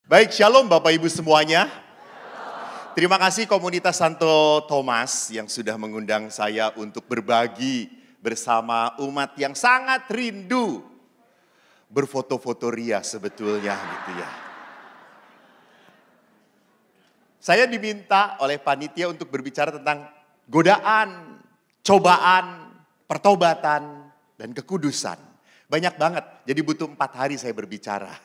Baik, shalom Bapak Ibu semuanya. Terima kasih komunitas Santo Thomas yang sudah mengundang saya untuk berbagi bersama umat yang sangat rindu berfoto-foto ria sebetulnya gitu ya. Saya diminta oleh panitia untuk berbicara tentang godaan, cobaan, pertobatan, dan kekudusan. Banyak banget, jadi butuh 4 hari saya berbicara.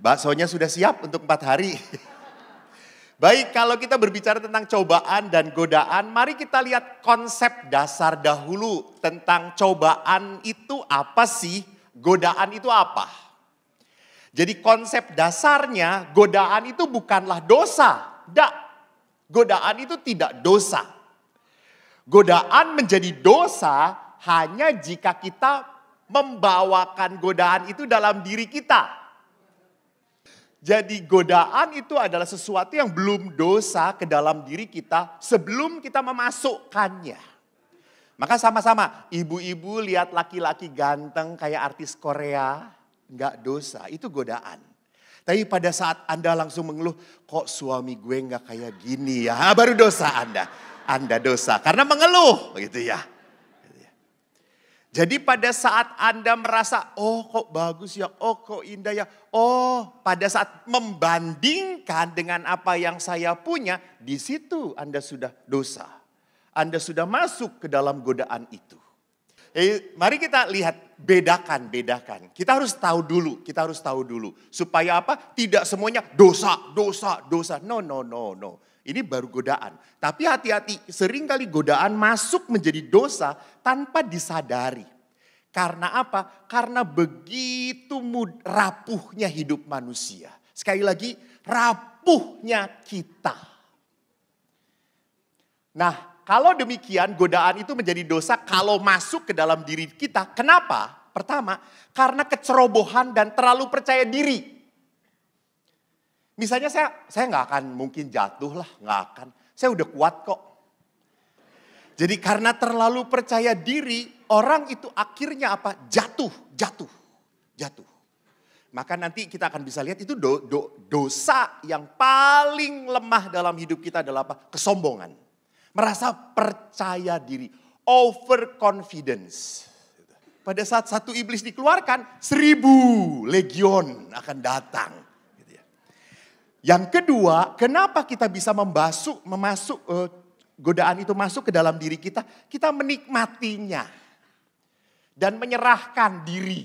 Baksonya sudah siap untuk 4 hari. Baik, kalau kita berbicara tentang cobaan dan godaan, mari kita lihat konsep dasar dahulu tentang cobaan itu apa sih, godaan itu apa. Jadi konsep dasarnya godaan itu bukanlah dosa. Tidak, godaan itu tidak dosa. Godaan menjadi dosa hanya jika kita membawakan godaan itu dalam diri kita. Jadi godaan itu adalah sesuatu yang belum dosa ke dalam diri kita sebelum kita memasukkannya. Maka sama-sama, ibu-ibu lihat laki-laki ganteng kayak artis Korea, enggak dosa, itu godaan. Tapi pada saat Anda langsung mengeluh, kok suami gue enggak kayak gini ya, baru dosa Anda. Anda dosa karena mengeluh gitu ya. Jadi pada saat Anda merasa, oh kok bagus ya, oh kok indah ya. Oh pada saat membandingkan dengan apa yang saya punya, di situ Anda sudah dosa. Anda sudah masuk ke dalam godaan itu. Mari kita lihat, bedakan. Kita harus tahu dulu. Supaya apa? Tidak semuanya dosa. No. Ini baru godaan. Tapi hati-hati, seringkali godaan masuk menjadi dosa tanpa disadari. Karena apa? Karena begitu rapuhnya hidup manusia. Sekali lagi, rapuhnya kita. Nah, kalau demikian godaan itu menjadi dosa kalau masuk ke dalam diri kita. Kenapa? Pertama, karena kecerobohan dan terlalu percaya diri. Misalnya saya nggak akan mungkin jatuh lah, nggak akan. Saya udah kuat kok. Jadi karena terlalu percaya diri, orang itu akhirnya apa? Jatuh. Maka nanti kita akan bisa lihat itu dosa yang paling lemah dalam hidup kita adalah apa? Kesombongan. Merasa percaya diri, overconfidence. Pada saat satu iblis dikeluarkan, 1000 legion akan datang. Yang kedua, kenapa kita bisa godaan itu masuk ke dalam diri kita? Kita menikmatinya dan menyerahkan diri.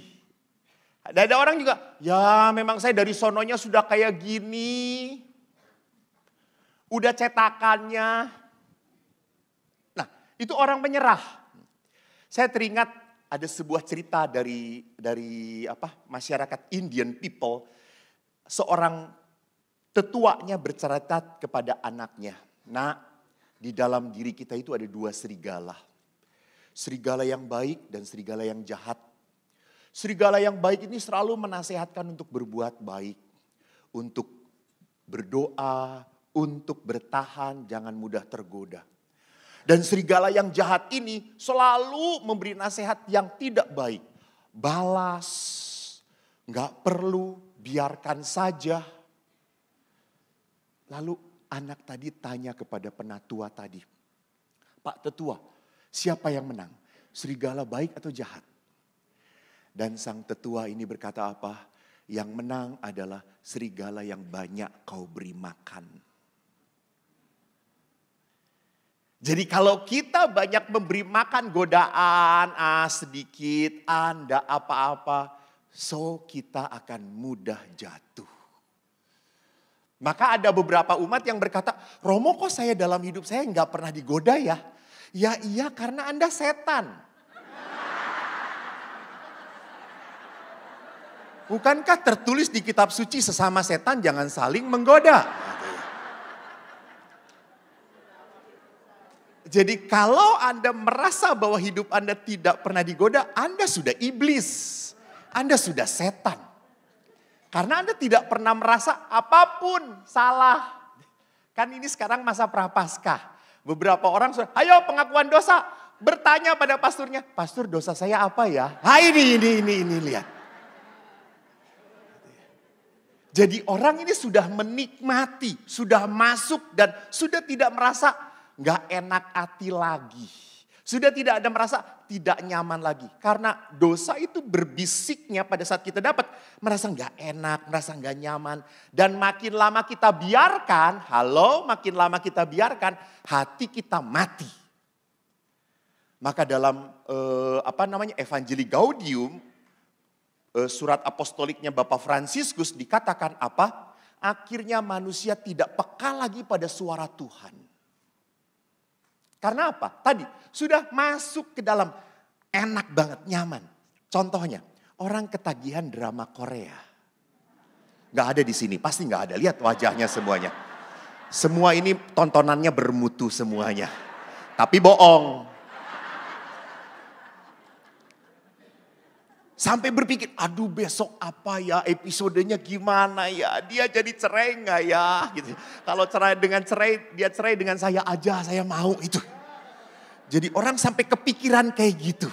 Ada orang juga, ya memang saya dari sononya sudah kayak gini, udah cetakannya. Nah, itu orang menyerah. Saya teringat ada sebuah cerita dari masyarakat Indian people, seorang tetuanya bercerita kepada anaknya, "Nak, di dalam diri kita itu ada 2 serigala. Serigala yang baik dan serigala yang jahat. Serigala yang baik ini selalu menasehatkan untuk berbuat baik, untuk berdoa, untuk bertahan, jangan mudah tergoda. Dan serigala yang jahat ini selalu memberi nasihat yang tidak baik. Balas, gak perlu, biarkan saja." Lalu anak tadi tanya kepada penatua tadi, "Pak Tetua, siapa yang menang? Serigala baik atau jahat?" Dan sang tetua ini berkata apa? "Yang menang adalah serigala yang banyak kau beri makan." Jadi kalau kita banyak memberi makan godaan, sedikit, Anda apa-apa, so kita akan mudah jatuh. Maka ada beberapa umat yang berkata, "Romo kok saya dalam hidup saya nggak pernah digoda ya?" Ya iya, karena Anda setan. Bukankah tertulis di kitab suci sesama setan jangan saling menggoda? Jadi kalau Anda merasa bahwa hidup Anda tidak pernah digoda, Anda sudah iblis. Anda sudah setan. Karena Anda tidak pernah merasa apapun salah. Kan ini sekarang masa prapaskah. Beberapa orang sudah, ayo pengakuan dosa. Bertanya pada pasturnya, "Pastor, dosa saya apa ya?" Ini lihat. Jadi orang ini sudah menikmati, sudah masuk dan sudah tidak merasa nggak enak hati lagi. Sudah tidak ada merasa tidak nyaman lagi. Karena dosa itu berbisiknya pada saat kita dapat merasa nggak enak, merasa nggak nyaman. Dan makin lama kita biarkan, makin lama kita biarkan hati kita mati. Maka dalam Evangelii Gaudium, surat apostoliknya Bapak Fransiskus dikatakan apa? Akhirnya manusia tidak peka lagi pada suara Tuhan. Karena apa? Tadi sudah masuk ke dalam enak banget, nyaman. Contohnya, orang ketagihan drama Korea. Gak ada di sini, pasti gak ada. Lihat wajahnya semuanya. Semua ini tontonannya bermutu semuanya. Tapi bohong. Sampai berpikir, aduh besok apa ya, episodenya gimana ya, dia jadi cerai gak ya? Gitu. Kalau dia cerai dengan saya aja, saya mau itu. Jadi orang sampai kepikiran kayak gitu.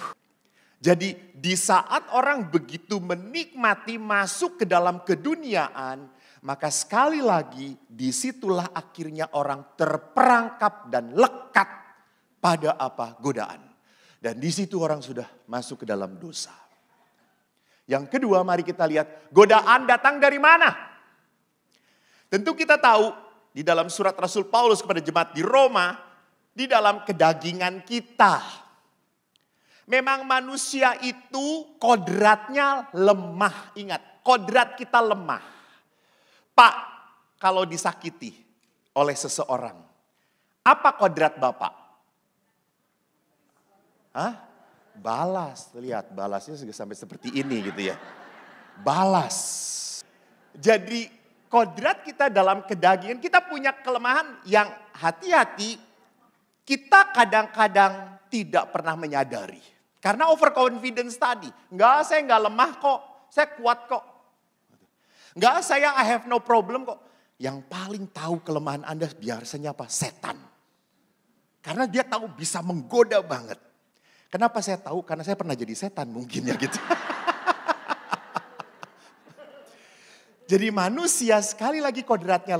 Jadi di saat orang begitu menikmati masuk ke dalam keduniaan, maka sekali lagi disitulah akhirnya orang terperangkap dan lekat pada godaan. Dan di situ orang sudah masuk ke dalam dosa. Yang kedua, mari kita lihat godaan datang dari mana? Tentu kita tahu di dalam surat Rasul Paulus kepada jemaat di Roma, di dalam kedagingan kita. Memang manusia itu kodratnya lemah. Ingat, kodrat kita lemah. Pak, kalau disakiti oleh seseorang, apa kodrat Bapak? Balas, lihat balasnya sampai seperti ini gitu ya. Balas. Jadi kodrat kita dalam kedagingan, kita punya kelemahan yang hati-hati kita kadang-kadang tidak pernah menyadari. Karena overconfidence tadi. Saya enggak lemah kok, saya kuat kok. Saya I have no problem kok. Yang paling tahu kelemahan Anda biasanya apa? Setan. Karena dia tahu bisa menggoda banget. Kenapa saya tahu? Karena saya pernah jadi setan mungkin ya gitu. Jadi manusia sekali lagi kodratnya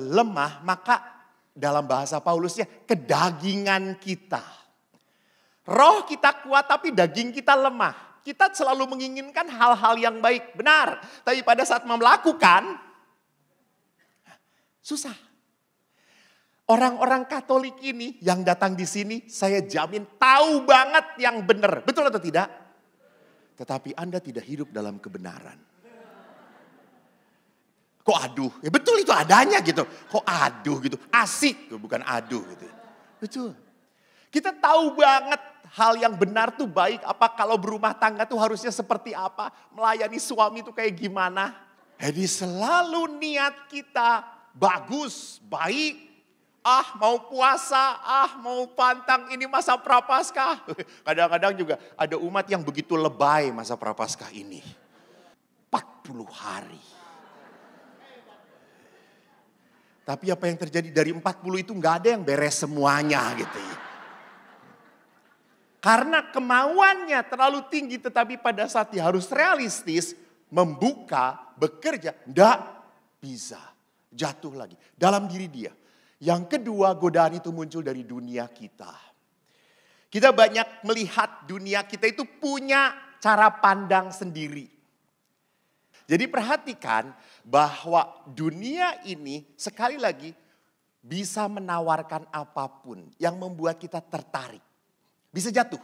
lemah, maka dalam bahasa Paulusnya kedagingan kita. Roh kita kuat tapi daging kita lemah. Kita selalu menginginkan hal-hal yang baik, benar. Tapi pada saat melakukan, susah. Orang-orang Katolik ini yang datang di sini, saya jamin tahu banget yang benar. Betul atau tidak? Tetapi Anda tidak hidup dalam kebenaran. Kok aduh? Ya betul itu adanya gitu. Kok aduh gitu? Asik, bukan aduh gitu. Betul. Kita tahu banget hal yang benar tuh baik. Apa kalau berumah tangga tuh harusnya seperti apa? Melayani suami tuh kayak gimana? Jadi selalu niat kita bagus, baik. Mau puasa, mau pantang ini masa prapaskah. Kadang-kadang juga ada umat yang begitu lebay masa prapaskah ini. 40 hari. Tapi apa yang terjadi dari 40 itu gak ada yang beres semuanya gitu ya. Karena kemauannya terlalu tinggi tetapi pada saat dia harus realistis, membuka, bekerja, gak bisa. Jatuh lagi dalam diri dia. Yang kedua, godaan itu muncul dari dunia kita. Kita banyak melihat dunia kita itu punya cara pandang sendiri. Jadi perhatikan bahwa dunia ini sekali lagi bisa menawarkan apapun yang membuat kita tertarik. Bisa jatuh.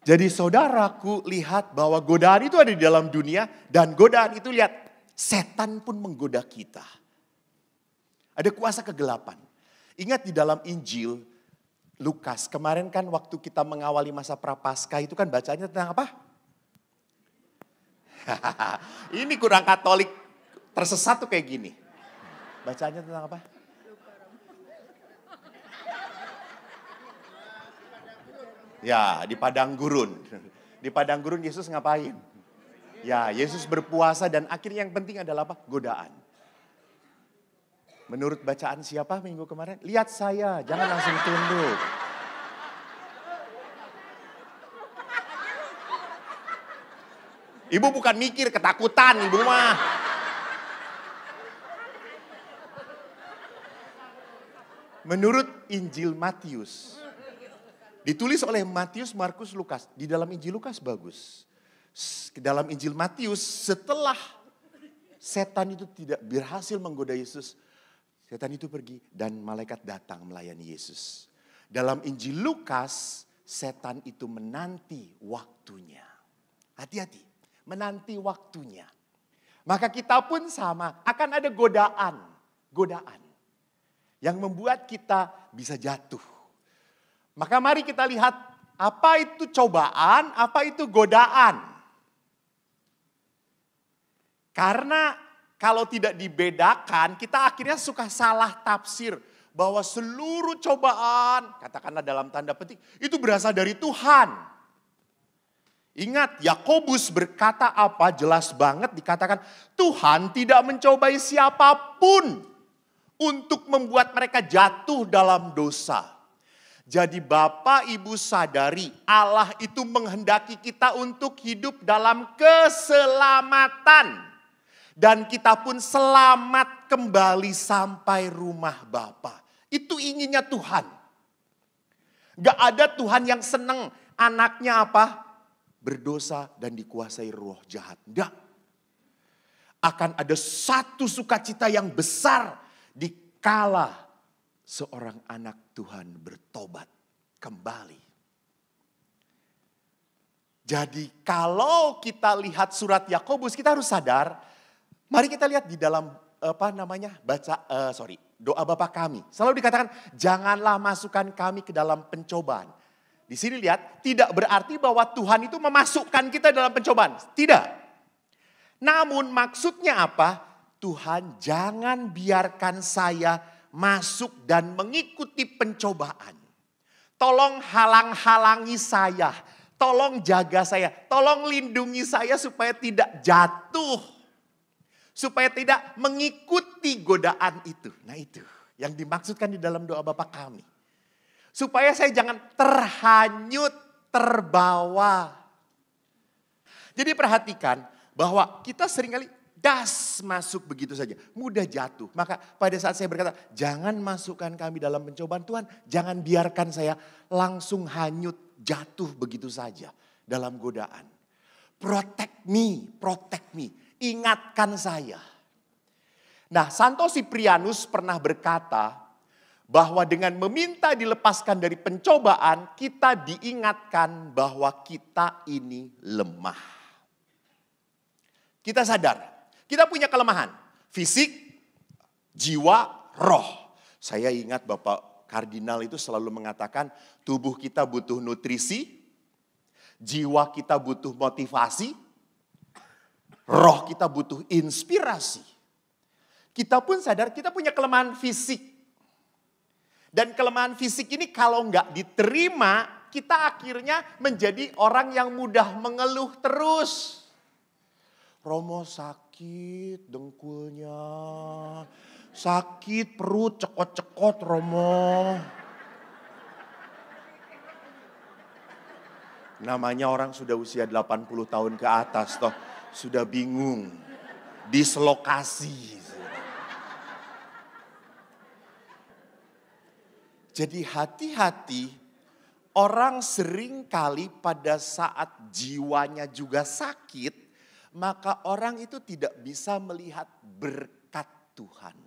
Jadi saudaraku lihat bahwa godaan itu ada di dalam dunia dan godaan itu lihat setan pun menggoda kita. Ada kuasa kegelapan. Ingat di dalam Injil Lukas, kemarin kan waktu kita mengawali masa prapaskah itu kan bacanya tentang apa? Ini kurang Katolik tersesat tuh kayak gini. Bacanya tentang apa? Ya, di padang gurun. Di padang gurun Yesus ngapain? Ya, Yesus berpuasa dan akhirnya yang penting adalah apa? Godaan. Menurut bacaan siapa minggu kemarin? Lihat saya, jangan langsung tunduk. Ibu bukan mikir ketakutan, ibu mah. Menurut Injil Matius. Ditulis oleh Matius, Markus, Lukas. Di dalam Injil Lukas bagus. Dalam Injil Matius setelah setan itu tidak berhasil menggoda Yesus. Setan itu pergi dan malaikat datang melayani Yesus. Dalam Injil Lukas, setan itu menanti waktunya. Hati-hati, menanti waktunya. Maka kita pun sama, akan ada godaan. Yang membuat kita bisa jatuh. Maka mari kita lihat apa itu cobaan, apa itu godaan. Karena kalau tidak dibedakan, kita akhirnya suka salah tafsir. Bahwa seluruh cobaan, katakanlah dalam tanda petik, itu berasal dari Tuhan. Ingat, Yakobus berkata apa? Jelas banget dikatakan, Tuhan tidak mencobai siapapun untuk membuat mereka jatuh dalam dosa. Jadi Bapak Ibu sadari, Allah itu menghendaki kita untuk hidup dalam keselamatan. Dan kita pun selamat kembali sampai rumah Bapa. Itu inginnya Tuhan. Gak ada Tuhan yang senang anaknya apa? Berdosa dan dikuasai roh jahat. Enggak. Akan ada satu sukacita yang besar dikala seorang anak Tuhan bertobat kembali. Jadi kalau kita lihat surat Yakobus, kita harus sadar. Mari kita lihat di dalam doa Bapa kami. Selalu dikatakan janganlah masukkan kami ke dalam pencobaan. Di sini lihat tidak berarti bahwa Tuhan itu memasukkan kita dalam pencobaan. Tidak. Namun maksudnya apa? Tuhan jangan biarkan saya masuk dan mengikuti pencobaan. Tolong halang-halangi saya. Tolong jaga saya. Tolong lindungi saya supaya tidak jatuh. Supaya tidak mengikuti godaan itu. Nah itu yang dimaksudkan di dalam doa Bapa kami. Supaya saya jangan terhanyut, terbawa. Jadi perhatikan bahwa kita seringkali masuk begitu saja. Mudah jatuh. Maka pada saat saya berkata, jangan masukkan kami dalam pencobaan Tuhan. Jangan biarkan saya langsung hanyut, jatuh begitu saja dalam godaan. Protect me. Ingatkan saya. Nah, Santo Siprianus pernah berkata bahwa dengan meminta dilepaskan dari pencobaan, kita diingatkan bahwa kita ini lemah. Kita sadar. Kita punya kelemahan, fisik, jiwa, roh. Saya ingat Bapak Kardinal itu selalu mengatakan tubuh kita butuh nutrisi, jiwa kita butuh motivasi, roh kita butuh inspirasi. Kita pun sadar kita punya kelemahan fisik. Dan kelemahan fisik ini kalau nggak diterima, kita akhirnya menjadi orang yang mudah mengeluh terus. Romo sakit dengkulnya, sakit perut cekot-cekot Romo. Namanya orang sudah usia 80 tahun ke atas toh sudah bingung, dislokasi. Jadi hati-hati, orang sering kali pada saat jiwanya juga sakit, maka orang itu tidak bisa melihat berkat Tuhan.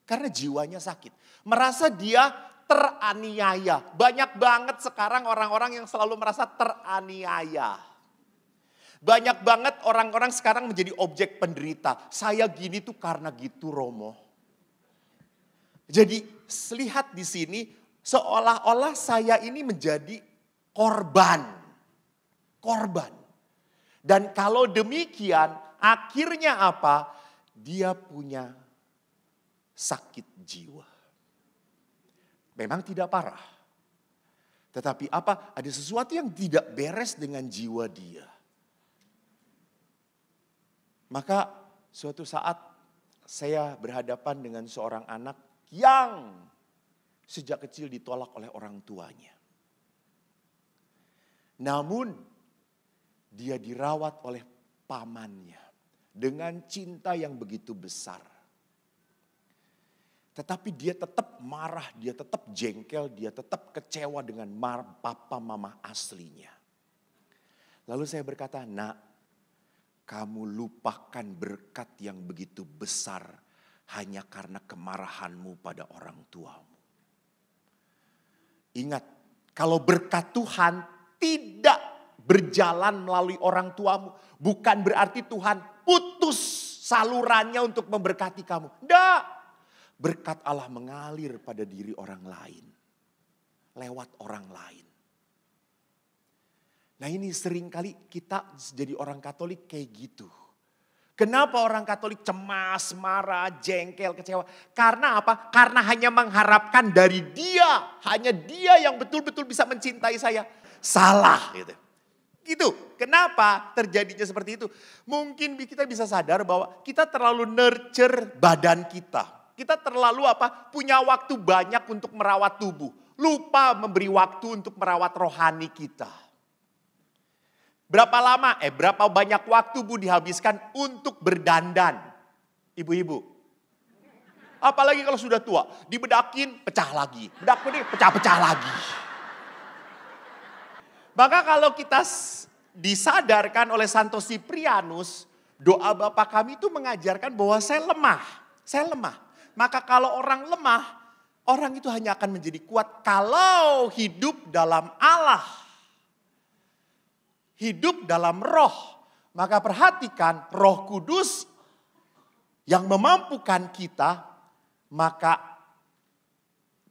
Karena jiwanya sakit. Merasa dia teraniaya. Banyak banget sekarang orang-orang yang selalu merasa teraniaya. Banyak banget orang-orang sekarang menjadi objek penderita. Saya gini tuh karena gitu Romo. Jadi lihat di sini seolah-olah saya ini menjadi korban. Dan kalau demikian akhirnya apa? Dia punya sakit jiwa. Memang tidak parah. Tetapi apa? Ada sesuatu yang tidak beres dengan jiwa dia. Maka suatu saat saya berhadapan dengan seorang anak yang sejak kecil ditolak oleh orang tuanya. Namun dia dirawat oleh pamannya dengan cinta yang begitu besar. Tetapi dia tetap marah, dia tetap jengkel, dia tetap kecewa dengan papa mama aslinya. Lalu saya berkata, nak, kamu lupakan berkat yang begitu besar hanya karena kemarahanmu pada orang tuamu. Ingat, kalau berkat Tuhan tidak berjalan melalui orang tuamu, bukan berarti Tuhan putus salurannya untuk memberkati kamu. Tidak. Berkat Allah mengalir pada diri orang lain. Lewat orang lain. Nah ini seringkali kita jadi orang Katolik kayak gitu. Kenapa orang Katolik cemas, marah, jengkel, kecewa? Karena apa? Karena hanya mengharapkan dari dia. Hanya dia yang betul-betul bisa mencintai saya. Salah gitu. Gitu. Kenapa terjadinya seperti itu? Mungkin kita bisa sadar bahwa kita terlalu nurture badan kita. Kita terlalu punya waktu banyak untuk merawat tubuh. Lupa memberi waktu untuk merawat rohani kita. Berapa banyak waktu Bu dihabiskan untuk berdandan. Ibu-ibu. Apalagi kalau sudah tua. Dibedakin, pecah lagi. Bedakin, pecah-pecah lagi. Maka kalau kita disadarkan oleh Santo Siprianus, doa Bapa kami itu mengajarkan bahwa saya lemah. Saya lemah. Maka kalau orang lemah, orang itu hanya akan menjadi kuat kalau hidup dalam Allah. Hidup dalam roh. Maka perhatikan Roh Kudus yang memampukan kita. Maka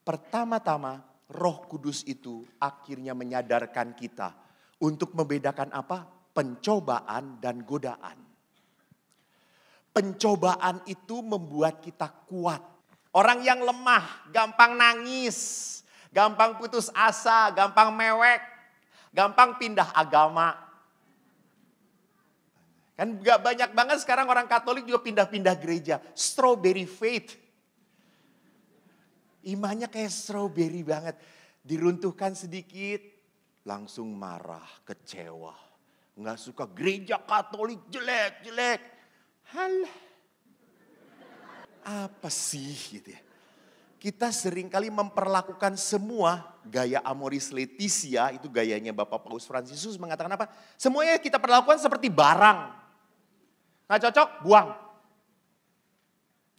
pertama-tama Roh Kudus itu akhirnya menyadarkan kita. Untuk membedakan apa? Pencobaan dan godaan. Pencobaan itu membuat kita kuat. Orang yang lemah, gampang nangis. Gampang putus asa, gampang mewek. Gampang pindah agama. Kan gak banyak banget sekarang orang Katolik juga pindah-pindah gereja. Strawberry faith. Imannya kayak strawberry banget. Diruntuhkan sedikit, langsung marah, kecewa. Gak suka gereja Katolik jelek-jelek. Halah. Apa sih gitu ya. Kita seringkali memperlakukan semua gaya Amoris Laetitia, itu gayanya Bapak Paus Fransiskus mengatakan apa? Semuanya kita perlakukan seperti barang. Nggak cocok, buang.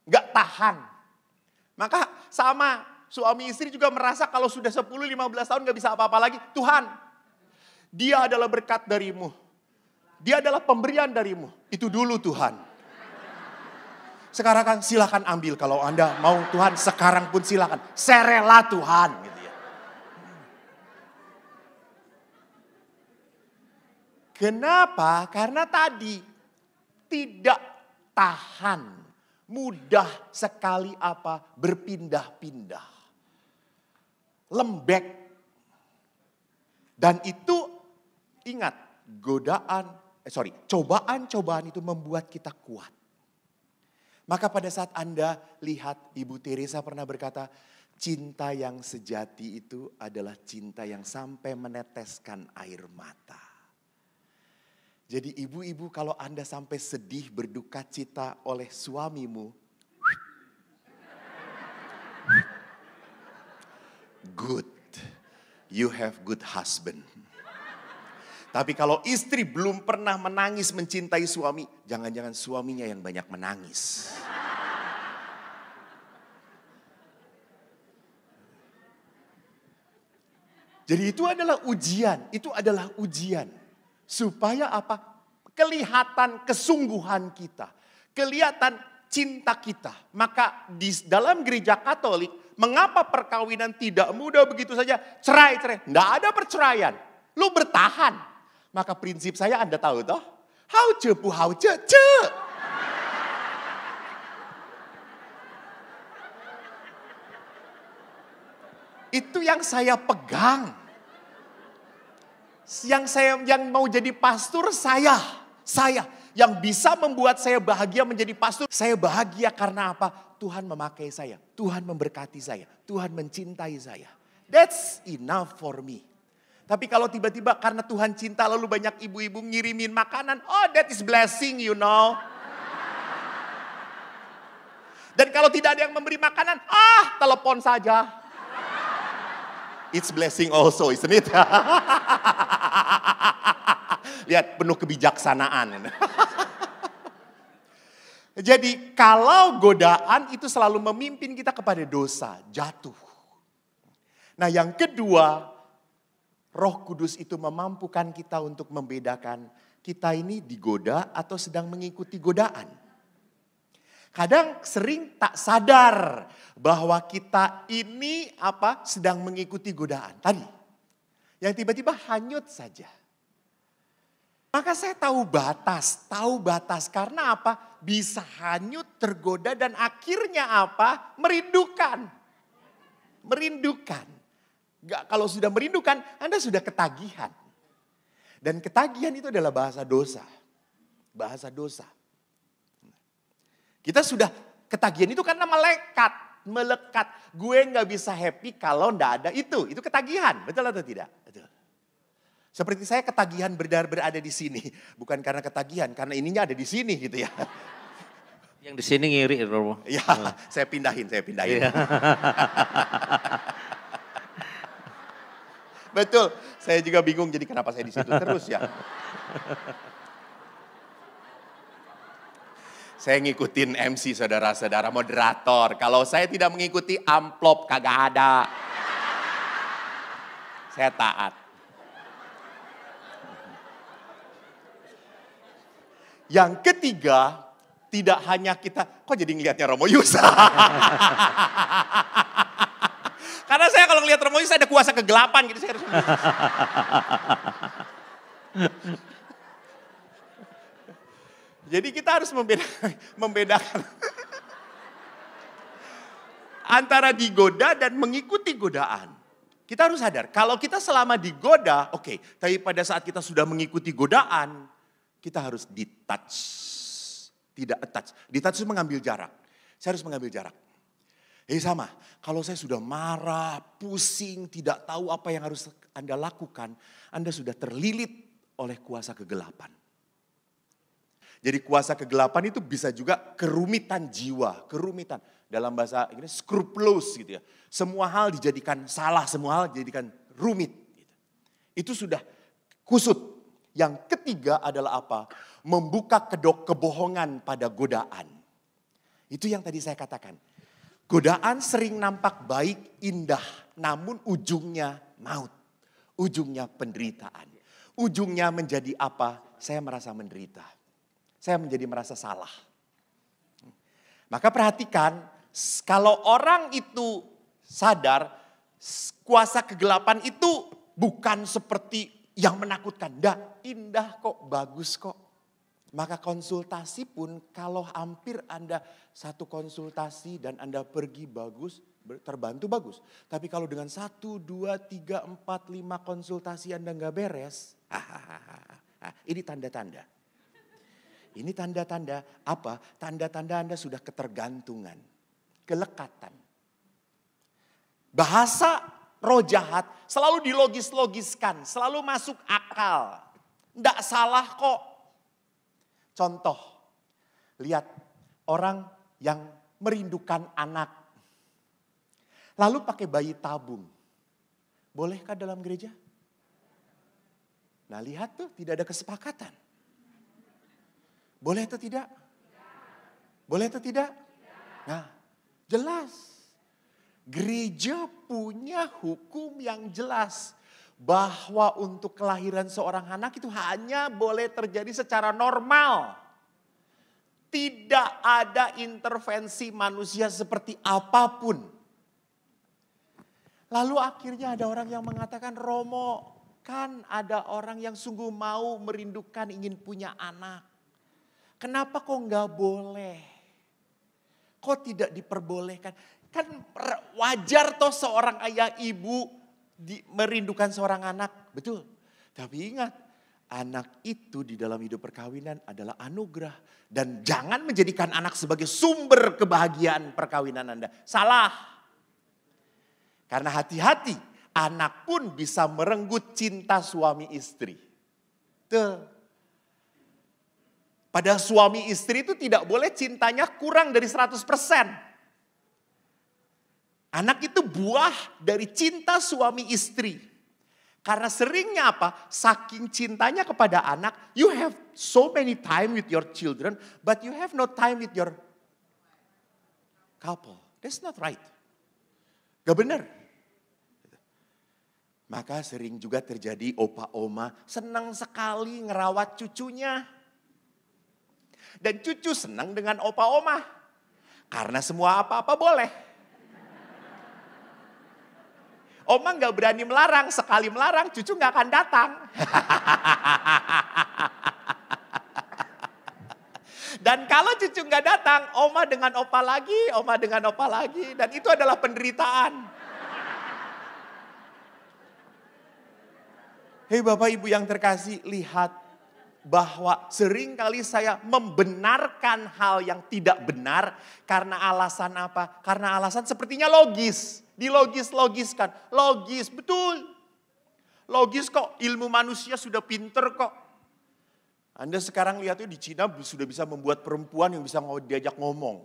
Nggak tahan. Maka sama suami istri juga merasa kalau sudah 10-15 tahun nggak bisa apa-apa lagi. Tuhan, dia adalah berkat darimu. Dia adalah pemberian darimu. Itu dulu Tuhan. Sekarang kan silakan ambil kalau Anda mau Tuhan, sekarang pun silakan. Saya rela Tuhan gitu ya. Kenapa? Karena tadi tidak tahan. Mudah sekali berpindah-pindah. Lembek. Dan itu ingat, cobaan-cobaan itu membuat kita kuat. Maka pada saat Anda lihat Ibu Teresa pernah berkata, cinta yang sejati itu adalah cinta yang sampai meneteskan air mata. Jadi ibu-ibu kalau Anda sampai sedih berduka cita oleh suamimu, good, you have good husband. Tapi kalau istri belum pernah menangis mencintai suami, jangan-jangan suaminya yang banyak menangis. Jadi itu adalah ujian, Supaya apa? Kelihatan kesungguhan kita. Kelihatan cinta kita. Maka di dalam gereja Katolik, mengapa perkawinan tidak mudah begitu saja? Cerai. Nggak ada perceraian. Lu bertahan. Maka prinsip saya Anda tahu toh? Hao ce bu hao ce. Itu yang saya pegang. Yang mau jadi pastor saya. Yang bisa membuat saya bahagia menjadi pastor. Saya bahagia karena apa? Tuhan memakai saya. Tuhan memberkati saya. Tuhan mencintai saya. That's enough for me. Tapi kalau tiba-tiba karena Tuhan cinta lalu banyak ibu-ibu ngirimin makanan. Oh, that is blessing, you know. Dan kalau tidak ada yang memberi makanan, telepon saja. It's blessing also, isn't it? Lihat, penuh kebijaksanaan. Jadi kalau godaan itu selalu memimpin kita kepada dosa, jatuh. Nah yang kedua, Roh Kudus itu memampukan kita untuk membedakan kita ini digoda atau sedang mengikuti godaan. Kadang sering tak sadar bahwa kita ini sedang mengikuti godaan tadi. Yang tiba-tiba hanyut saja. Maka saya tahu batas karena bisa hanyut, tergoda dan akhirnya merindukan. Merindukan. Kalau sudah merindukan, Anda sudah ketagihan. Dan ketagihan itu adalah bahasa dosa. Bahasa dosa. Kita sudah ketagihan itu karena melekat. Gue gak bisa happy kalau gak ada itu. Itu ketagihan, betul atau tidak? Betul. Seperti saya ketagihan berada di sini. Bukan karena ketagihan, karena ininya ada di sini gitu ya. Yang di sini ngiri Romo. Ya, saya pindahin. Betul, saya juga bingung jadi kenapa saya di situ terus ya. Saya ngikutin MC saudara-saudara moderator. Kalau saya tidak mengikuti amplop kagak ada. Saya taat. Yang ketiga, tidak hanya kita, kok jadi ngelihatnya Romo Yus? Karena saya kalau ngelihat Romo Yus ada kuasa kegelapan gitu. Saya harus Jadi kita harus membedakan antara digoda dan mengikuti godaan. Kita harus sadar, kalau kita selama digoda, oke. Tapi pada saat kita sudah mengikuti godaan, kita harus detach. Tidak attach. Detach itu mengambil jarak. Saya harus mengambil jarak. Sama, kalau saya sudah marah, pusing, tidak tahu apa yang harus Anda lakukan, Anda sudah terlilit oleh kuasa kegelapan. Jadi kuasa kegelapan itu bisa juga kerumitan jiwa, kerumitan. Dalam bahasa Inggris scrupulous gitu ya. Semua hal dijadikan salah, semua hal dijadikan rumit. Itu sudah kusut. Yang ketiga adalah membuka kedok kebohongan pada godaan. Itu yang tadi saya katakan. Godaan sering nampak baik, indah, namun ujungnya maut. Ujungnya penderitaan. Ujungnya menjadi saya merasa menderita. Saya menjadi merasa salah. Maka perhatikan, kalau orang itu sadar, kuasa kegelapan itu bukan seperti yang menakutkan. Nggak, indah kok, bagus kok. Maka konsultasi pun kalau hampir Anda satu konsultasi dan Anda pergi bagus, terbantu bagus. Tapi kalau dengan 1, 2, 3, 4, 5 konsultasi Anda nggak beres, ini tanda-tanda. Ini tanda-tanda apa? Tanda-tanda Anda sudah ketergantungan, kelekatan. Bahasa roh jahat selalu dilogis-logiskan, selalu masuk akal. Nggak salah kok. Contoh, lihat orang yang merindukan anak. Lalu pakai bayi tabung. Bolehkah dalam gereja? Nah lihat tuh tidak ada kesepakatan. Boleh atau tidak? Boleh atau tidak? Nah, jelas. Gereja punya hukum yang jelas. Bahwa untuk kelahiran seorang anak itu hanya boleh terjadi secara normal. Tidak ada intervensi manusia seperti apapun. Lalu akhirnya ada orang yang mengatakan, Romo, kan ada orang yang sungguh mau merindukan ingin punya anak. Kenapa kok nggak boleh? Kok tidak diperbolehkan? Kan wajar toh seorang ayah ibu merindukan seorang anak. Betul. Tapi ingat, anak itu di dalam hidup perkawinan adalah anugerah. Dan jangan menjadikan anak sebagai sumber kebahagiaan perkawinan Anda. Salah. Karena hati-hati, anak pun bisa merenggut cinta suami istri. Tuh. Padahal suami istri itu tidak boleh cintanya kurang dari 100%. Anak itu buah dari cinta suami istri. Karena seringnya apa? Saking cintanya kepada anak, you have so many time with your children, but you have no time with your couple. That's not right. Gak benar. Maka sering juga terjadi opa oma senang sekali ngerawat cucunya. Dan cucu senang dengan opa oma. Karena semua apa-apa boleh. Oma gak berani melarang, sekali melarang cucu gak akan datang. Dan kalau cucu gak datang, oma dengan opa lagi, oma dengan opa lagi. Dan itu adalah penderitaan. Hei Bapak Ibu yang terkasih, lihat bahwa seringkali saya membenarkan hal yang tidak benar. Karena alasan apa? Karena alasan sepertinya logis. Dilogis-logiskan. Logis, betul. Logis kok, ilmu manusia sudah pinter kok. Anda sekarang lihatnya di Cina sudah bisa membuat perempuan yang bisa diajak ngomong.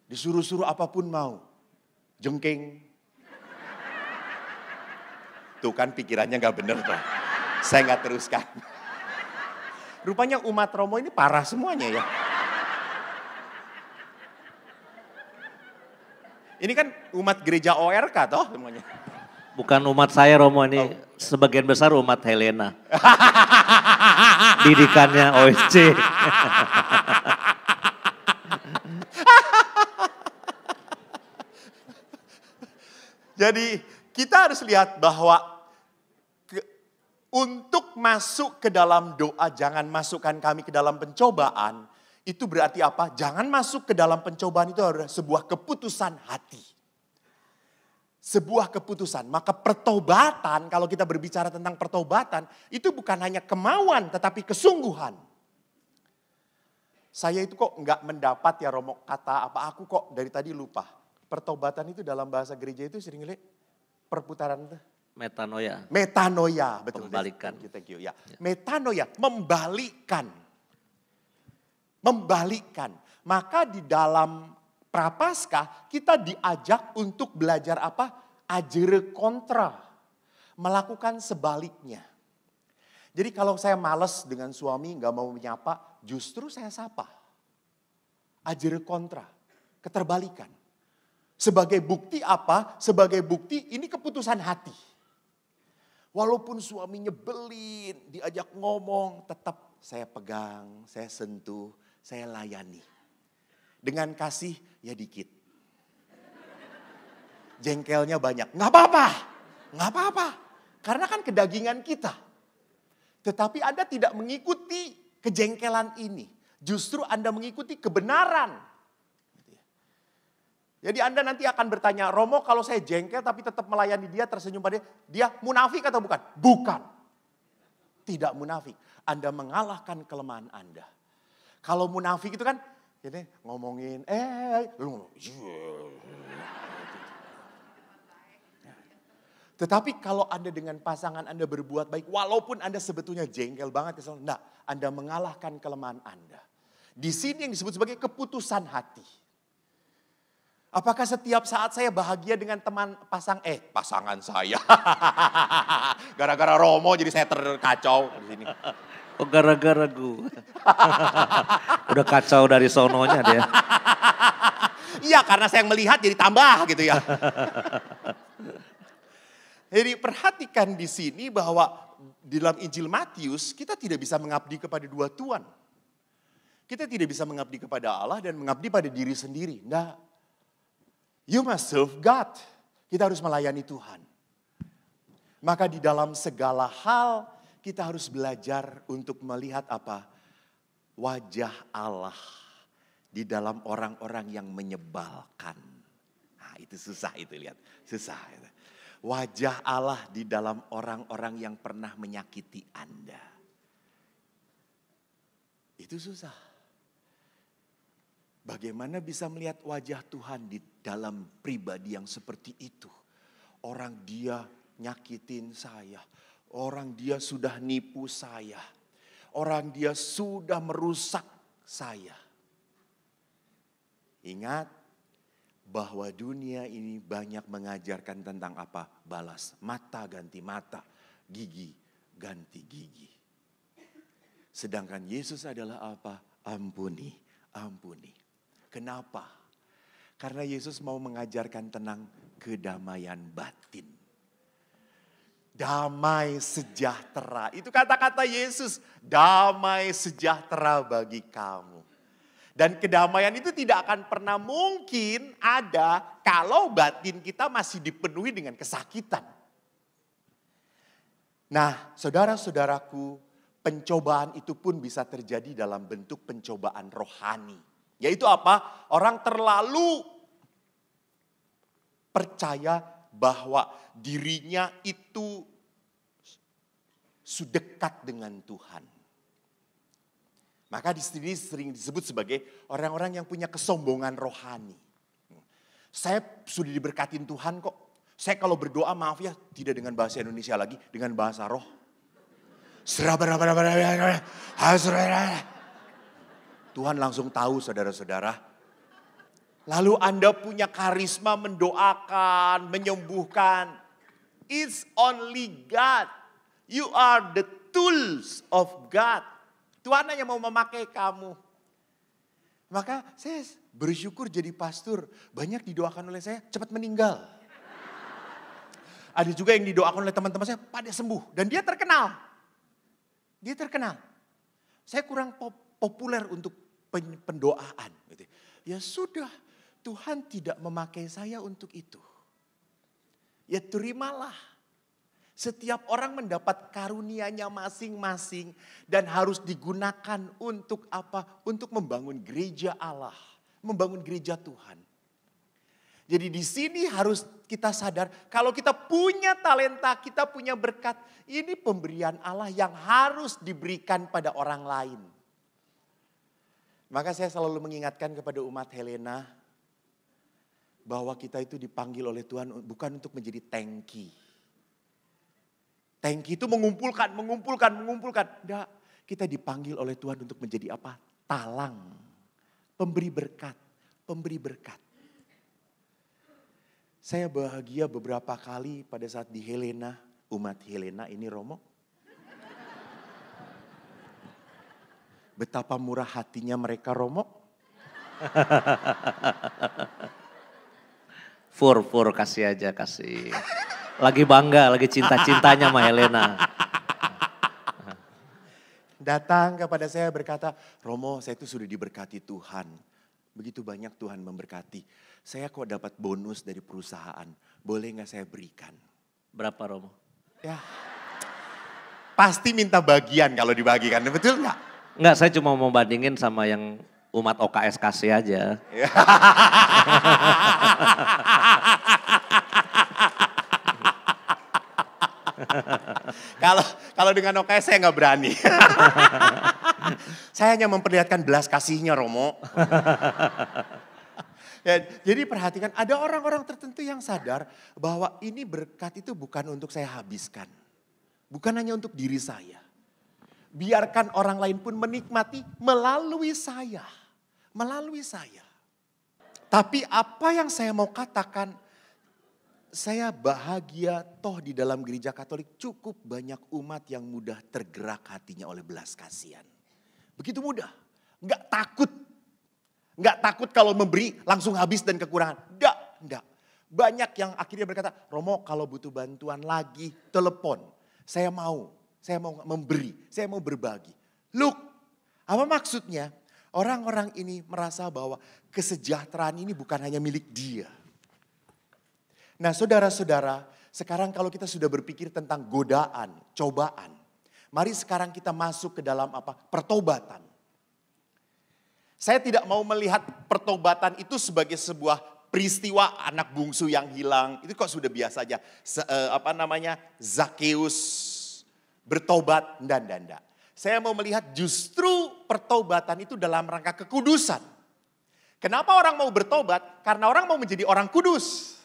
Disuruh-suruh apapun mau. Jengking. Tuh kan pikirannya gak bener tuh. Saya gak teruskan. Rupanya umat Romo ini parah semuanya ya. Ini kan umat gereja ORK toh semuanya. Bukan umat saya Romo ini, sebagian besar umat Helena. Didikannya OSC. Jadi kita harus lihat bahwa untuk masuk ke dalam doa, jangan masukkan kami ke dalam pencobaan. Itu berarti apa? Jangan masuk ke dalam pencobaan itu adalah sebuah keputusan hati. Sebuah keputusan. Maka pertobatan, kalau kita berbicara tentang pertobatan, itu bukan hanya kemauan tetapi kesungguhan. Saya itu kok enggak mendapat ya Romo kata apa, aku kok dari tadi lupa. Pertobatan itu dalam bahasa gereja itu sering lihat perputaran itu. Metanoia. Metanoia, betul. Membalikan. Thank you. Ya. Metanoia, membalikkan. Membalikkan. Maka di dalam Prapaskah kita diajak untuk belajar apa? Ajere kontra. Melakukan sebaliknya. Jadi kalau saya malas dengan suami gak mau menyapa, justru saya sapa. Ajere kontra. Keterbalikan. Sebagai bukti apa? Sebagai bukti ini keputusan hati. Walaupun suami nyebelin, diajak ngomong, tetap saya pegang, saya sentuh, saya layani. Dengan kasih ya dikit. Jengkelnya banyak, nggak apa-apa, nggak apa-apa. Karena kan kedagingan kita. Tetapi Anda tidak mengikuti kejengkelan ini. Justru Anda mengikuti kebenaran. Jadi Anda nanti akan bertanya, Romo kalau saya jengkel tapi tetap melayani dia, tersenyum pada dia, dia munafik atau bukan? Bukan. Tidak munafik. Anda mengalahkan kelemahan Anda. Kalau munafik itu kan, jadi ngomongin, tetapi kalau Anda dengan pasangan Anda berbuat baik, walaupun Anda sebetulnya jengkel banget, Anda mengalahkan kelemahan Anda. Di sini yang disebut sebagai keputusan hati. Apakah setiap saat saya bahagia dengan teman pasangan saya? Gara-gara Romo jadi saya terkacau di sini. Oh gara-gara gue. Udah kacau dari sononya dia. Iya karena saya melihat jadi tambah gitu ya. Jadi perhatikan di sini bahwa di dalam Injil Matius kita tidak bisa mengabdi kepada dua tuan. Kita tidak bisa mengabdi kepada Allah dan mengabdi pada diri sendiri. Nah, you must serve God. Kita harus melayani Tuhan. Maka di dalam segala hal kita harus belajar untuk melihat apa? Wajah Allah di dalam orang-orang yang menyebalkan. Nah itu susah itu lihat. Susah. Wajah Allah di dalam orang-orang yang pernah menyakiti Anda. Itu susah. Bagaimana bisa melihat wajah Tuhan di dalam pribadi yang seperti itu? Orang dia nyakitin saya. Orang dia sudah nipu saya. Orang dia sudah merusak saya. Ingat bahwa dunia ini banyak mengajarkan tentang apa? Balas mata ganti mata, gigi ganti gigi. Sedangkan Yesus adalah apa? Ampuni, ampuni. Kenapa? Karena Yesus mau mengajarkan tentang kedamaian batin. Damai sejahtera. Itu kata-kata Yesus. Damai sejahtera bagi kamu. Dan kedamaian itu tidak akan pernah mungkin ada kalau batin kita masih dipenuhi dengan kesakitan. Nah, saudara-saudaraku, pencobaan itu pun bisa terjadi dalam bentuk pencobaan rohani. Yaitu apa? Orang terlalu percaya bahwa dirinya itu sedekat dengan Tuhan. Maka di sini sering disebut sebagai orang-orang yang punya kesombongan rohani. Saya sudah diberkatin Tuhan kok. Saya kalau berdoa maaf ya tidak dengan bahasa Indonesia lagi, dengan bahasa roh. Tuhan langsung tahu saudara-saudara. Lalu Anda punya karisma mendoakan, menyembuhkan. It's only God. You are the tools of God. Tuhan hanya mau memakai kamu. Maka saya bersyukur jadi pastor. Banyak didoakan oleh saya cepat meninggal. Ada juga yang didoakan oleh teman-teman saya pada sembuh. Dan dia terkenal. Dia terkenal. Saya kurang populer untuk pendoaan. Ya sudah, Tuhan tidak memakai saya untuk itu. Ya terimalah. Setiap orang mendapat karunia-Nya masing-masing dan harus digunakan untuk apa? Untuk membangun gereja Allah, membangun gereja Tuhan. Jadi di sini harus kita sadar kalau kita punya talenta, kita punya berkat, ini pemberian Allah yang harus diberikan pada orang lain. Maka saya selalu mengingatkan kepada umat Helena bahwa kita itu dipanggil oleh Tuhan bukan untuk menjadi tangki. Tangki itu mengumpulkan. Enggak, kita dipanggil oleh Tuhan untuk menjadi apa? Talang. Pemberi berkat. Saya bahagia beberapa kali pada saat di Helena, umat Helena ini Romo. Betapa murah hatinya mereka Romo. Fur, kasih aja, kasih. Lagi bangga, lagi cinta-cintanya sama Helena. Datang kepada saya berkata, Romo saya itu sudah diberkati Tuhan. Begitu banyak Tuhan memberkati. Saya kok dapat bonus dari perusahaan. Boleh gak saya berikan? Berapa Romo? Ya, pasti minta bagian kalau dibagikan, betul gak? Enggak, saya cuma mau bandingin sama yang umat OKS kasih aja. Kalau dengan OKS saya nggak berani. Saya hanya memperlihatkan belas kasihnya Romo. Ya, jadi perhatikan ada orang-orang tertentu yang sadar bahwa ini berkat itu bukan untuk saya habiskan. Bukan hanya untuk diri saya. Biarkan orang lain pun menikmati melalui saya. Melalui saya. Tapi apa yang saya mau katakan, saya bahagia toh di dalam gereja Katolik cukup banyak umat yang mudah tergerak hatinya oleh belas kasihan. Begitu mudah, nggak takut. Nggak takut kalau memberi langsung habis dan kekurangan. Enggak. Banyak yang akhirnya berkata, Romo kalau butuh bantuan lagi telepon. Saya mau memberi, saya mau berbagi. Look, apa maksudnya? Orang-orang ini merasa bahwa kesejahteraan ini bukan hanya milik dia. Nah saudara-saudara, sekarang kalau kita sudah berpikir tentang godaan, cobaan. Mari sekarang kita masuk ke dalam apa? Pertobatan. Saya tidak mau melihat pertobatan itu sebagai sebuah peristiwa anak bungsu yang hilang. Itu kok sudah biasa aja. Zakheus bertobat, enggak. Saya mau melihat justru pertobatan itu dalam rangka kekudusan. Kenapa orang mau bertobat? Karena orang mau menjadi orang kudus.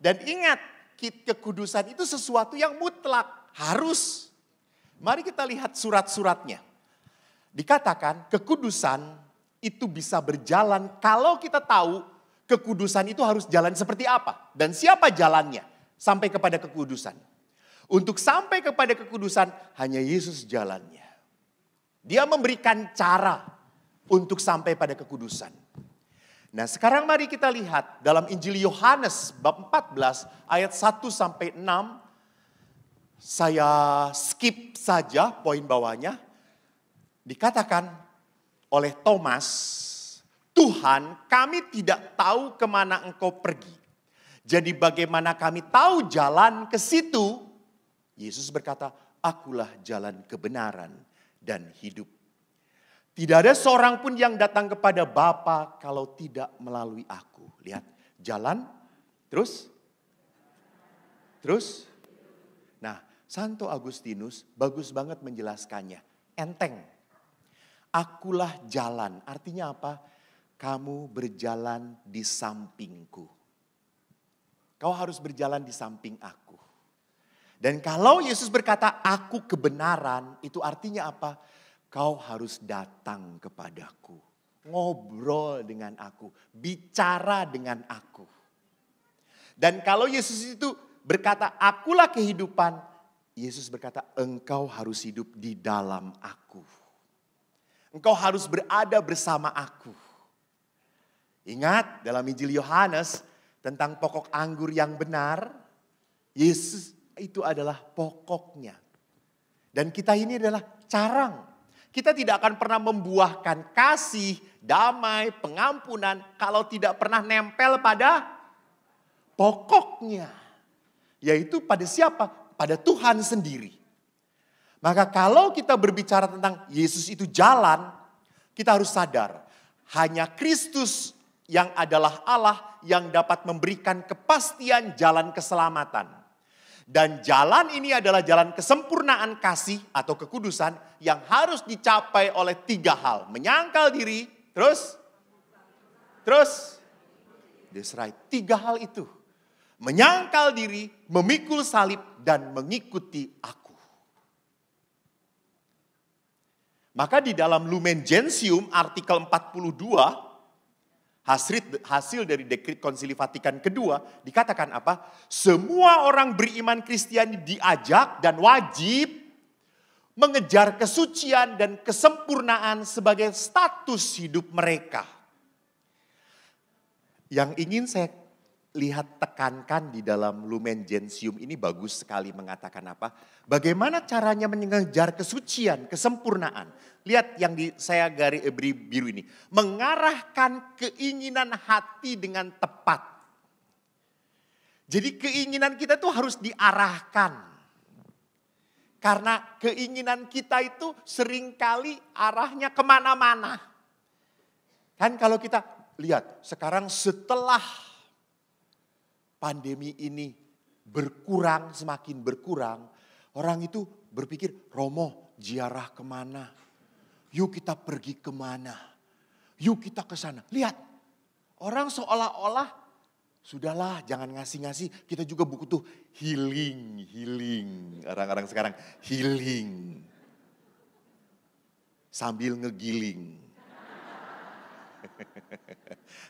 Dan ingat, kekudusan itu sesuatu yang mutlak, harus. Mari kita lihat surat-suratnya. Dikatakan kekudusan itu bisa berjalan kalau kita tahu kekudusan itu harus jalan seperti apa. Dan siapa jalannya sampai kepada kekudusan. Untuk sampai kepada kekudusan hanya Yesus jalannya. Dia memberikan cara untuk sampai pada kekudusan. Nah sekarang mari kita lihat dalam Injil Yohanes bab 14 ayat 1 sampai 6. Saya skip saja poin bawahnya. Dikatakan oleh Thomas, Tuhan kami tidak tahu kemana engkau pergi. Jadi bagaimana kami tahu jalan ke situ? Yesus berkata, akulah jalan kebenaran dan hidup. Tidak ada seorang pun yang datang kepada Bapa kalau tidak melalui aku. Lihat, jalan, terus. Nah, Santo Agustinus bagus banget menjelaskannya. Enteng. Akulah jalan, artinya apa? Kamu berjalan di sampingku. Kau harus berjalan di samping aku. Dan kalau Yesus berkata, aku kebenaran, itu artinya apa? Kau harus datang kepadaku. Ngobrol dengan aku. Bicara dengan aku. Dan kalau Yesus itu berkata, akulah kehidupan. Yesus berkata, engkau harus hidup di dalam aku. Engkau harus berada bersama aku. Ingat dalam Injil Yohanes tentang pokok anggur yang benar. Yesus itu adalah pokoknya. Dan kita ini adalah carang. Kita tidak akan pernah membuahkan kasih, damai, pengampunan kalau tidak pernah nempel pada pokoknya. Yaitu pada siapa? Pada Tuhan sendiri. Maka kalau kita berbicara tentang Yesus itu jalan, kita harus sadar. Hanya Kristus yang adalah Allah yang dapat memberikan kepastian jalan keselamatan. Dan jalan ini adalah jalan kesempurnaan kasih atau kekudusan yang harus dicapai oleh 3 hal. Menyangkal diri, terus. That's right, 3 hal itu. Menyangkal diri, memikul salib, dan mengikuti aku. Maka di dalam Lumen Gentium artikel 42, hasil dari Dekret Konsili Vatikan kedua, dikatakan apa? Semua orang beriman Kristiani diajak dan wajib mengejar kesucian dan kesempurnaan sebagai status hidup mereka. Yang ingin saya lihat tekankan di dalam Lumen Gentium ini bagus sekali mengatakan apa? Bagaimana caranya mengejar kesucian, kesempurnaan. Lihat yang saya garis biru ini. Mengarahkan keinginan hati dengan tepat. Jadi keinginan kita tuh harus diarahkan. Karena keinginan kita itu seringkali arahnya kemana-mana. Kan kalau kita lihat sekarang setelah pandemi ini berkurang, semakin berkurang. Orang itu berpikir, Romo ziarah kemana? Yuk kita pergi kemana? Yuk kita ke sana. Lihat, orang seolah-olah, sudahlah jangan ngasih-ngasih. Kita juga butuh healing. Orang-orang sekarang healing. Sambil ngegiling.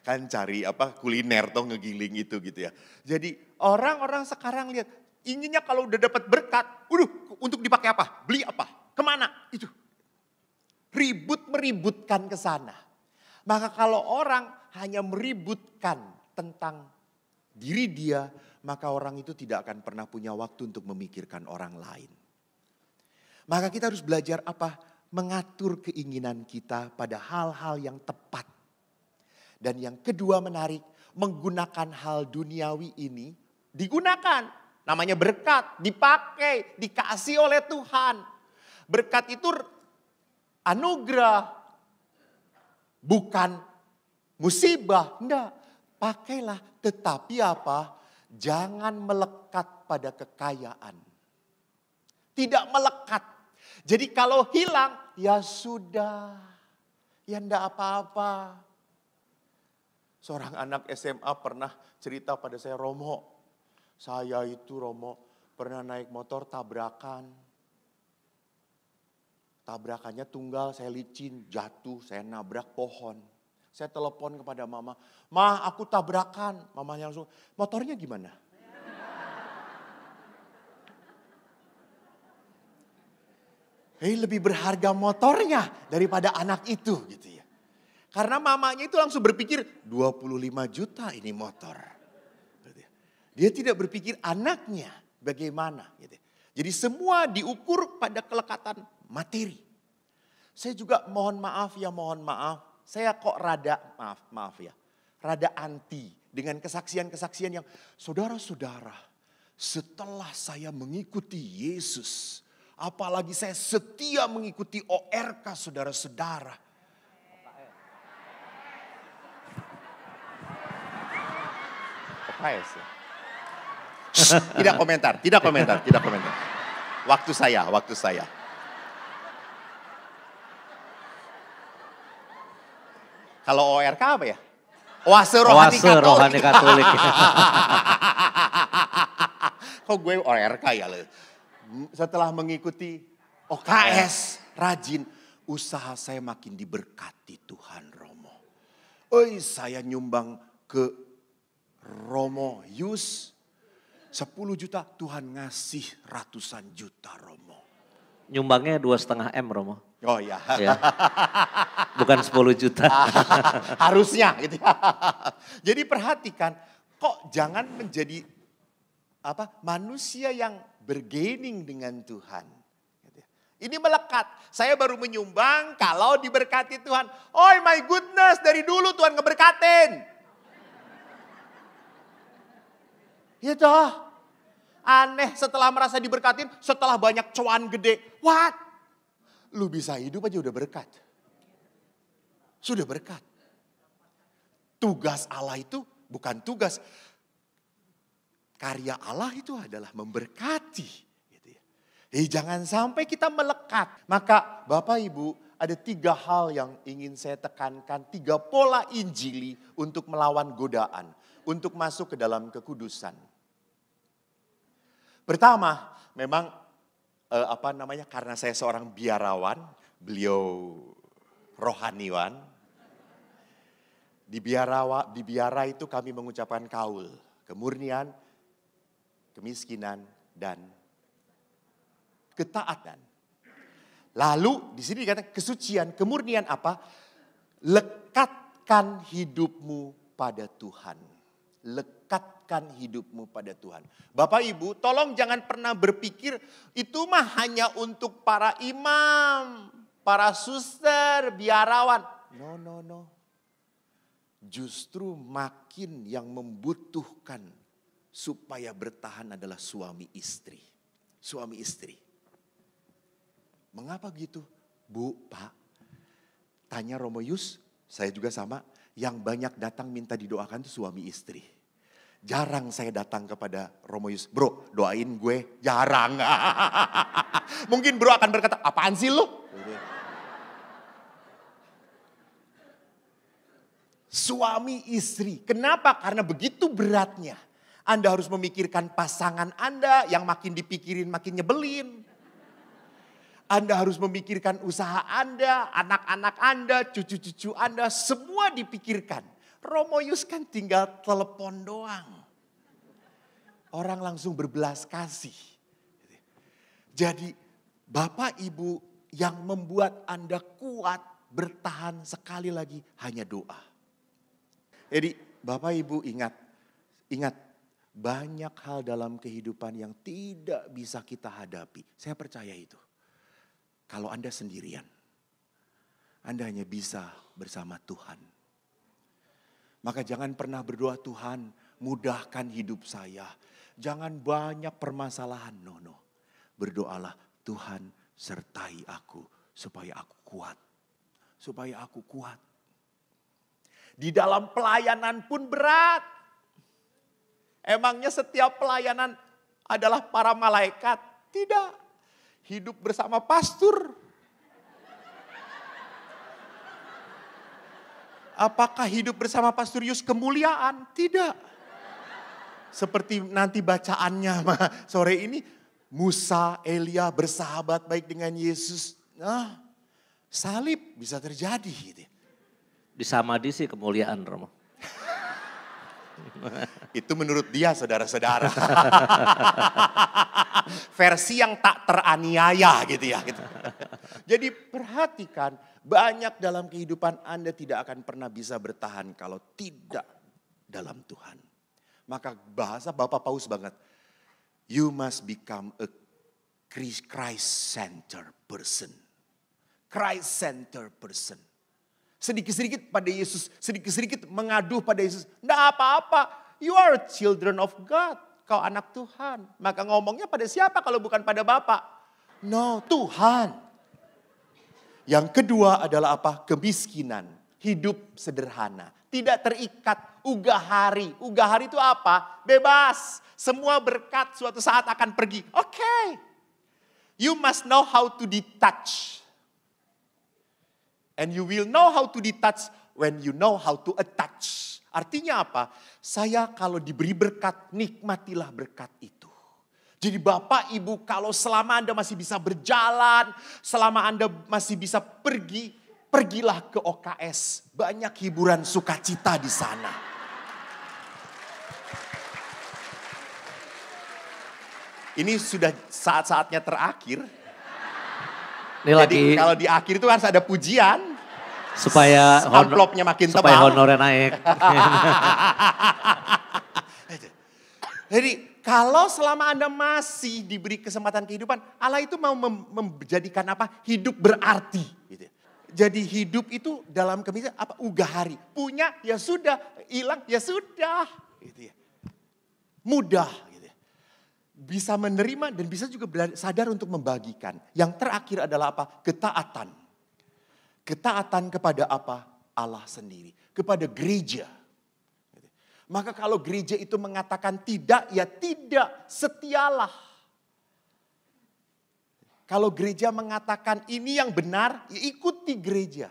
Kan cari kuliner toh ngegiling itu gitu ya. Jadi orang-orang sekarang lihat inginnya kalau udah dapat berkat, untuk dipakai apa? Beli apa? Kemana? Itu. Meributkan ke sana. Maka kalau orang hanya meributkan tentang diri dia, maka orang itu tidak akan pernah punya waktu untuk memikirkan orang lain. Maka kita harus belajar apa? Mengatur keinginan kita pada hal-hal yang tepat. Dan yang kedua menarik, menggunakan hal duniawi ini, digunakan. Namanya berkat, dipakai, dikasih oleh Tuhan. Berkat itu anugerah, bukan musibah. Enggak, pakailah. Tetapi apa? Jangan melekat pada kekayaan. Tidak melekat. Jadi kalau hilang, ya sudah. Ya enggak apa-apa. Seorang anak SMA pernah cerita pada saya, Romo, saya itu Romo pernah naik motor tabrakan. Tabrakannya tunggal, saya licin, jatuh, saya nabrak pohon. Saya telepon kepada mama, "Ma, aku tabrakan." Mamanya langsung, "Motornya gimana?" Lebih berharga motornya daripada anak itu gitu ya. Karena mamanya itu langsung berpikir 25 juta ini motor. Dia tidak berpikir anaknya bagaimana gitu. Jadi semua diukur pada kelekatan materi. Saya juga mohon maaf. Saya kok rada maaf ya. Rada anti dengan kesaksian-kesaksian yang saudara-saudara, setelah saya mengikuti Yesus, apalagi saya setia mengikuti ORK saudara-saudara. OKS ya. Tidak komentar. Waktu saya. Kalau ORK apa ya? Oase Rohani Katolik. Kok gue ORK ya? Setelah mengikuti OKS, rajin, usaha saya makin diberkati Tuhan Romo. Saya nyumbang ke Romo Yus 10 juta, Tuhan ngasih ratusan juta Romo. Nyumbangnya 2,5 M Romo. Oh iya. Ya. Bukan 10 juta. Harusnya gitu. Jadi perhatikan, kok jangan menjadi manusia yang bergaining dengan Tuhan. Ini melekat. Saya baru menyumbang kalau diberkati Tuhan. Oh my goodness, dari dulu Tuhan ngeberkatin. Ya toh. Aneh setelah merasa diberkatin, setelah banyak cuan gede. What? Lu bisa hidup aja udah berkat. Sudah berkat. Tugas Allah itu bukan tugas. Karya Allah itu adalah memberkati. Gitu ya. Jangan sampai kita melekat. Maka Bapak Ibu ada 3 hal yang ingin saya tekankan. 3 pola injili untuk melawan godaan. Untuk masuk ke dalam kekudusan. Pertama, memang karena saya seorang biarawan, beliau rohaniwan. Di biara itu kami mengucapkan kaul, kemurnian, kemiskinan, dan ketaatan. Lalu di sini dikatakan kesucian, kemurnian apa? Lekatkan hidupmu pada Tuhan. Lekatkan hidupmu pada Tuhan. Bapak Ibu, tolong jangan pernah berpikir itu mah hanya untuk para imam, para suster, biarawan. No. Justru makin yang membutuhkan supaya bertahan adalah suami istri. Suami istri. Mengapa gitu? Bu, Pak, tanya Romo Yus, saya juga sama. Yang banyak datang minta didoakan itu suami istri. Jarang saya datang kepada Romo Yus, bro doain gue, jarang. Mungkin bro akan berkata, apaan sih lu? Suami istri, kenapa? Karena begitu beratnya. Anda harus memikirkan pasangan Anda yang makin dipikirin makin nyebelin. Anda harus memikirkan usaha Anda, anak-anak Anda, cucu-cucu Anda, semua dipikirkan. Romo Yus kan tinggal telepon doang. Orang langsung berbelas kasih. Jadi Bapak Ibu yang membuat Anda kuat bertahan sekali lagi hanya doa. Jadi Bapak Ibu ingat banyak hal dalam kehidupan yang tidak bisa kita hadapi. Saya percaya itu. Kalau Anda sendirian, Anda hanya bisa bersama Tuhan. Maka jangan pernah berdoa, Tuhan mudahkan hidup saya. Jangan banyak permasalahan, no. Berdoalah, Tuhan sertai aku supaya aku kuat. Supaya aku kuat. Di dalam pelayanan pun berat. Emangnya setiap pelayanan adalah para malaikat? Tidak. Hidup bersama pastor. Apakah hidup bersama Pastor Yus kemuliaan? Tidak. Seperti nanti bacaannya sore ini. Musa, Elia bersahabat baik dengan Yesus. Nah, salib bisa terjadi gitu ya. Di samadhi sih kemuliaan Romo. Itu menurut dia saudara-saudara. Versi yang tak teraniaya gitu ya. Gitu. Jadi perhatikan, banyak dalam kehidupan Anda tidak akan pernah bisa bertahan kalau tidak dalam Tuhan. Maka bahasa Bapak Paus banget. You must become a Christ-centered person. Christ-centered person. Sedikit-sedikit pada Yesus, sedikit-sedikit mengadu pada Yesus. Tidak apa-apa, you are children of God. Kau anak Tuhan. Maka ngomongnya pada siapa kalau bukan pada Bapa? No, Tuhan. Yang kedua adalah apa? Kemiskinan. Hidup sederhana. Tidak terikat. Ugahari. Ugahari itu apa? Bebas. Semua berkat suatu saat akan pergi. Oke. You must know how to detach. And you will know how to detach when you know how to attach. Artinya apa? Saya kalau diberi berkat, nikmatilah berkat itu. Jadi Bapak Ibu kalau selama Anda masih bisa berjalan, selama Anda masih bisa pergi, pergilah ke OKS. Banyak hiburan sukacita di sana. Ini sudah saat-saatnya terakhir. Ini Jadi kalau di akhir itu harus ada pujian. supaya amplopnya makin tebal. Supaya honornya naik. Jadi kalau selama Anda masih diberi kesempatan kehidupan, Allah itu mau menjadikan apa? Hidup berarti. Gitu. Jadi hidup itu dalam kemiskinan apa? Ugahari. Punya ya sudah, hilang ya sudah. Gitu ya. Mudah. Bisa menerima dan bisa juga sadar untuk membagikan. Yang terakhir adalah apa? Ketaatan. Ketaatan kepada apa? Allah sendiri. Kepada gereja. Maka kalau gereja itu mengatakan tidak, ya tidak. Setialah. Kalau gereja mengatakan ini yang benar, ya ikuti gereja.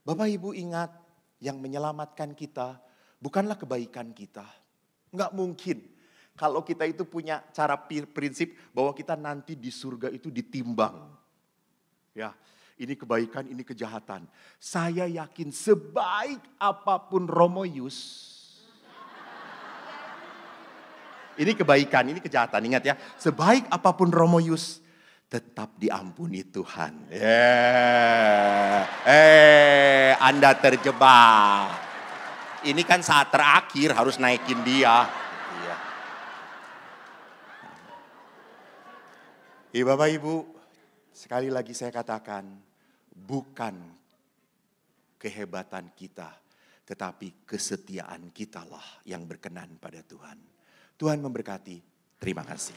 Bapak Ibu ingat, yang menyelamatkan kita bukanlah kebaikan kita. Enggak mungkin. Kalau kita itu punya cara prinsip bahwa kita nanti di surga itu ditimbang. Ya, ini kebaikan, ini kejahatan. Saya yakin sebaik apapun Romo Yus. Ini kebaikan, ini kejahatan. Ingat ya, sebaik apapun Romo Yus tetap diampuni Tuhan. Anda terjebak. Ini kan saat terakhir harus naikin dia. Bapak Ibu, sekali lagi saya katakan, bukan kehebatan kita, tetapi kesetiaan kitalah yang berkenan pada Tuhan. Tuhan memberkati, terima kasih.